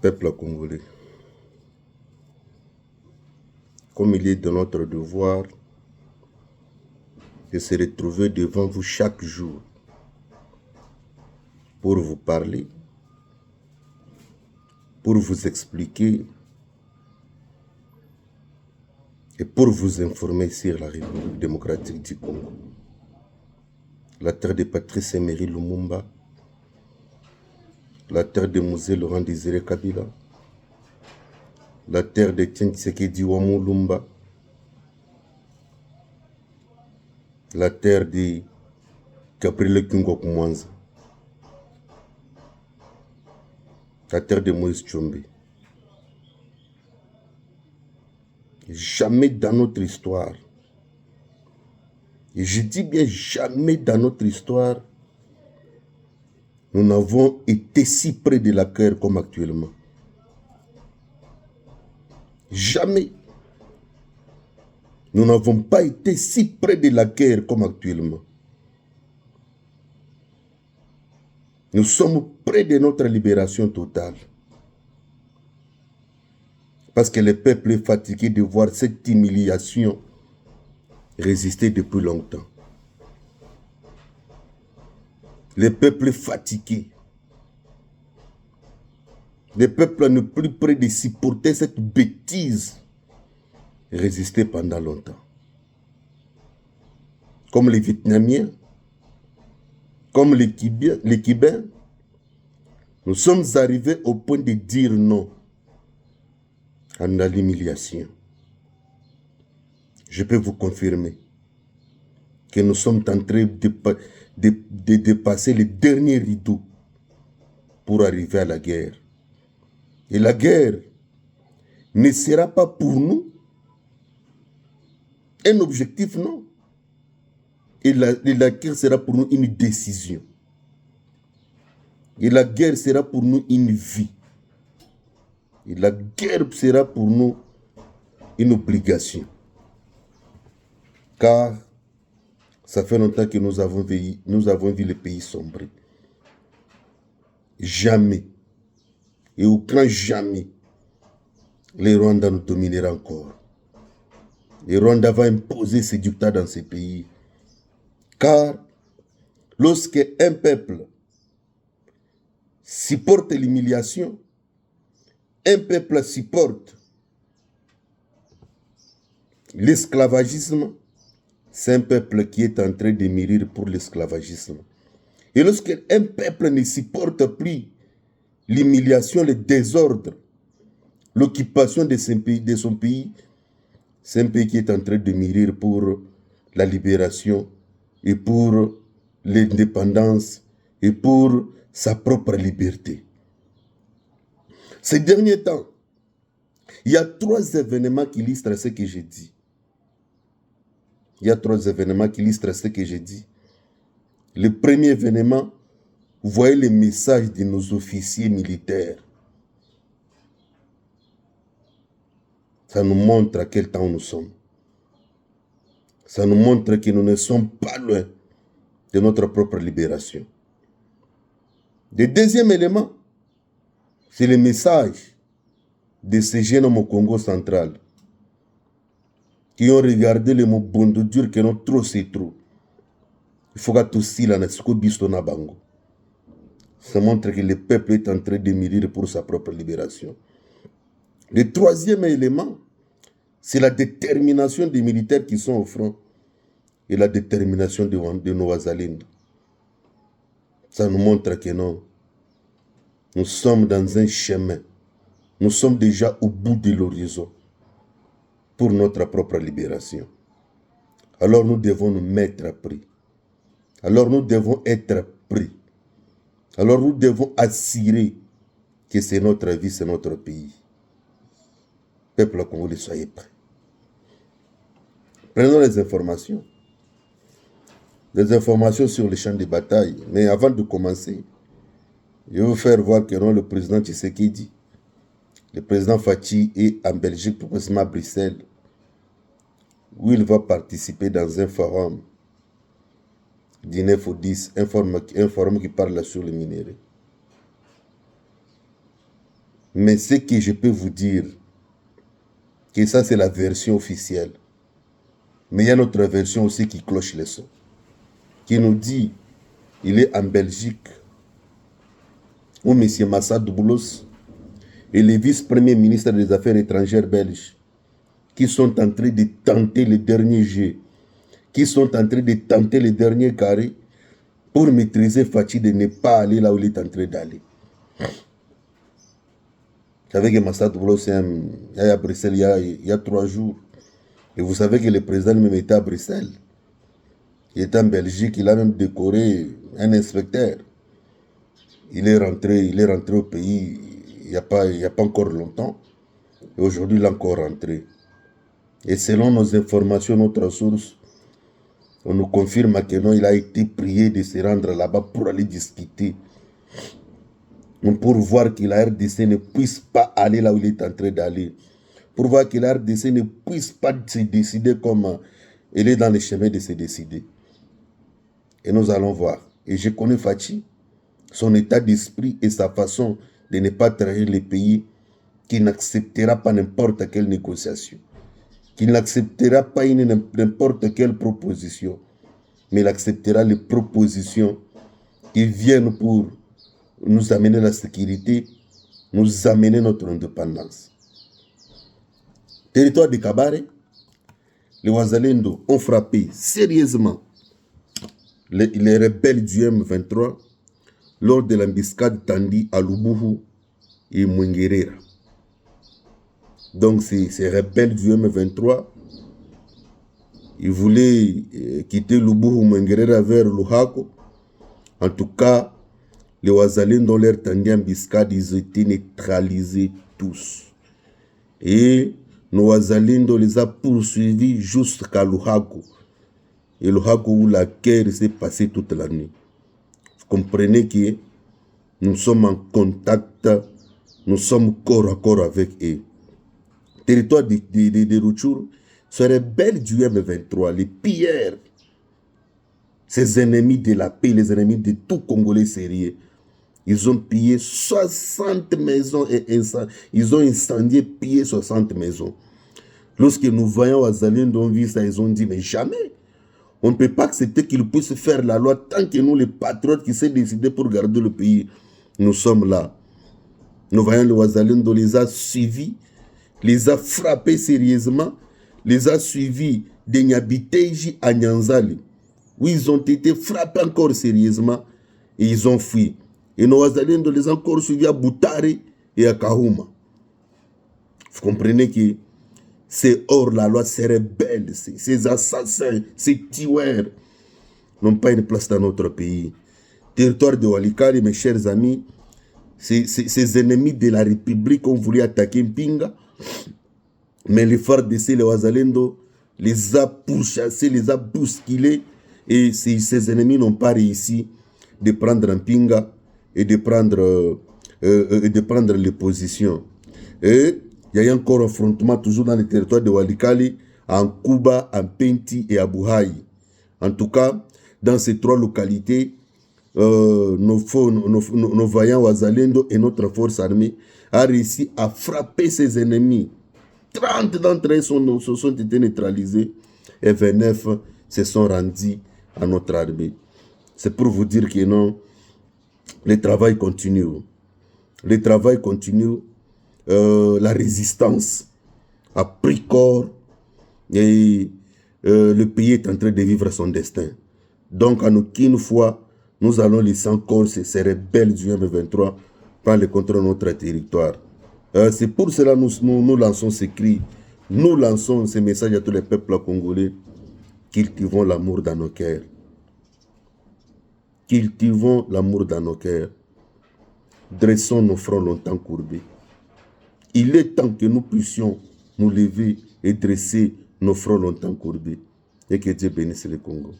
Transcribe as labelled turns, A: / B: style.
A: Peuple congolais, comme il est de notre devoir de se retrouver devant vous chaque jour pour vous parler, pour vous expliquer et pour vous informer sur la République démocratique du Congo, la terre de Patrice Emery Lumumba, la terre de Mosée Laurent Désiré Kabila, la terre de Etienne Tshisekedi Lumumba, la terre de Gabriel Kingok Mwanza, la terre de Moïse Tchombe. Jamais dans notre histoire, et je dis bien jamais dans notre histoire, nous n'avons été si près de la guerre comme actuellement. Jamais. Nous n'avons pas été si près de la guerre comme actuellement. Nous sommes près de notre libération totale. Parce que le peuple est fatigué de voir cette humiliation résister depuis longtemps. Le peuple est fatigué. Le peuple n'est plus prêt de supporter cette bêtise résister pendant longtemps. Comme les Vietnamiens, comme les Cubains, nous sommes arrivés au point de dire non à l'humiliation. Je peux vous confirmer que nous sommes en train de dépasser le dernier rideau pour arriver à la guerre. Et la guerre ne sera pas pour nous un objectif, non. Et la guerre sera pour nous une décision. Et la guerre sera pour nous une vie. Et la guerre sera pour nous une obligation. Car ça fait longtemps que nous avons vu le pays sombrer. Jamais, et au grand jamais, les Rwandais nous domineront encore. Les Rwandais vont imposer ces dictats dans ces pays. Car lorsque un peuple supporte l'humiliation, un peuple supporte l'esclavagisme, c'est un peuple qui est en train de mourir pour l'esclavagisme. Et lorsque un peuple ne supporte plus l'humiliation, le désordre, l'occupation de son pays, c'est un pays qui est en train de mourir pour la libération et pour l'indépendance et pour sa propre liberté. Ces derniers temps, il y a 3 événements qui illustrent ce que j'ai dit. Il y a 3 événements qui illustrent ce que j'ai dit. Le premier événement, vous voyez les messages de nos officiers militaires. Ça nous montre à quel temps nous sommes. Ça nous montre que nous ne sommes pas loin de notre propre libération. Le deuxième élément, c'est le message de ces jeunes au Congo central qui ont regardé le mot bondo dur que non trop c'est trop. Il faut que tout cela ne soit pas bango. Ça montre que le peuple est en train de mourir pour sa propre libération. Le troisième élément, c'est la détermination des militaires qui sont au front et la détermination de nos Wazalendo. Ça nous montre que non, nous sommes dans un chemin. Nous sommes déjà au bout de l'horizon pour notre propre libération. Alors nous devons nous mettre à prix. Alors nous devons être pris. Alors nous devons assurer que c'est notre vie, c'est notre pays. Peuple congolais, soyez prêts. Prenons les informations. Des informations sur les champs de bataille. Mais avant de commencer, je vais vous faire voir que non, le président Tshisekedi, le président Fachi est en Belgique, plus précisément à Bruxelles, où il va participer dans un forum du 9 au 10, un forum qui parle sur le minerai. Mais ce que je peux vous dire, que ça c'est la version officielle. Mais il y a notre version aussi qui cloche les sons. Qui nous dit, il est en Belgique, où M. Massa Boulos et le vice-premier ministre des Affaires étrangères belges, qui sont en train de tenter le dernier jeu, qui sont en train de tenter le dernier carré pour maîtriser Fachi de ne pas aller là où il est en train d'aller. Vous savez que Massa Boulos est à Bruxelles il y a 3 jours. Et vous savez que le président même était à Bruxelles. Il est en Belgique, il a même décoré un inspecteur. Il est rentré au pays il n'y a pas encore longtemps. Et aujourd'hui, il est encore rentré. Et selon nos informations, notre source, on nous confirme que non, il a été prié de se rendre là-bas pour aller discuter. Pour voir que la RDC ne puisse pas aller là où il est en train d'aller. Pour voir que la RDC ne puisse pas se décider comme elle est dans le chemin de se décider. Et nous allons voir. Et je connais Fachi, son état d'esprit et sa façon de ne pas trahir le pays, qui n'acceptera pas n'importe quelle négociation, qui n'acceptera pas n'importe quelle proposition, mais il acceptera les propositions qui viennent pour nous amener la sécurité, nous amener notre indépendance. Territoire de Kabare, les Wazalendo ont frappé sérieusement les rebelles du M23 lors de l'embuscade tendue à Lubuhu et Mwengerera. Donc ces rebelles du M23, ils voulaient quitter Lubuhu Mwengerera vers Luhako. En tout cas, les Wazalendo dans leur tendue embuscade, ils ont été neutralisés tous. Et nos Wazalendo les a poursuivis jusqu'à Luhako. Et Luhako où la guerre s'est passée toute la nuit. Vous comprenez que nous sommes en contact, nous sommes corps à corps avec eux. Territoire de Rutshuru, ces rebelles du M23, les pilleurs, ces ennemis de la paix, les ennemis de tout Congolais sérieux, ils ont pillé 60 maisons et ils ont incendié, pillé 60 maisons. Lorsque nous voyons Wazalendo, on vit ça, ils ont dit, mais jamais. On ne peut pas accepter qu'ils puissent faire la loi tant que nous, les patriotes qui s'est décidé pour garder le pays, nous sommes là. Nous voyons le Wazalendo les a suivis, les a frappés sérieusement, les a suivis de Nyabiteji à Nyanzali, où ils ont été frappés encore sérieusement et ils ont fui. Et nos Wazalendo les ont encore suivis à Boutare et à Kahuma. Vous comprenez que c'est hors la loi, ces rebelles, ces assassins, ces tueurs n'ont pas une place dans notre pays. Territoire de Walikale, mes chers amis, ces ennemis de la République ont voulu attaquer Mpinga, mais les FARDC, les Wazalendo, les a pourchassés, les a bousculés, et ces ennemis n'ont pas réussi de prendre Mpinga et de prendre les positions. Et il y a encore un affrontement toujours dans le territoire de Walikale, en Kuba, en Penti et à Buhaï. En tout cas, dans ces 3 localités, nos vaillants Wazalendo et notre force armée a réussi à frapper ses ennemis. 30 d'entre eux sont été neutralisés et 29 se sont rendus à notre armée. C'est pour vous dire que non, le travail continue. Le travail continue. La résistance a pris corps et le pays est en train de vivre son destin. Donc, en aucune fois, nous allons laisser encore ces rebelles du M23 prendre le contrôle de notre territoire. C'est pour cela que nous lançons ces cris, nous lançons ces messages à tous les peuples congolais. Cultivons l'amour dans nos cœurs. Cultivons l'amour dans nos cœurs. Dressons nos fronts longtemps courbés. Il est temps que nous puissions nous lever et dresser nos fronts longtemps courbés. Et que Dieu bénisse le Congo.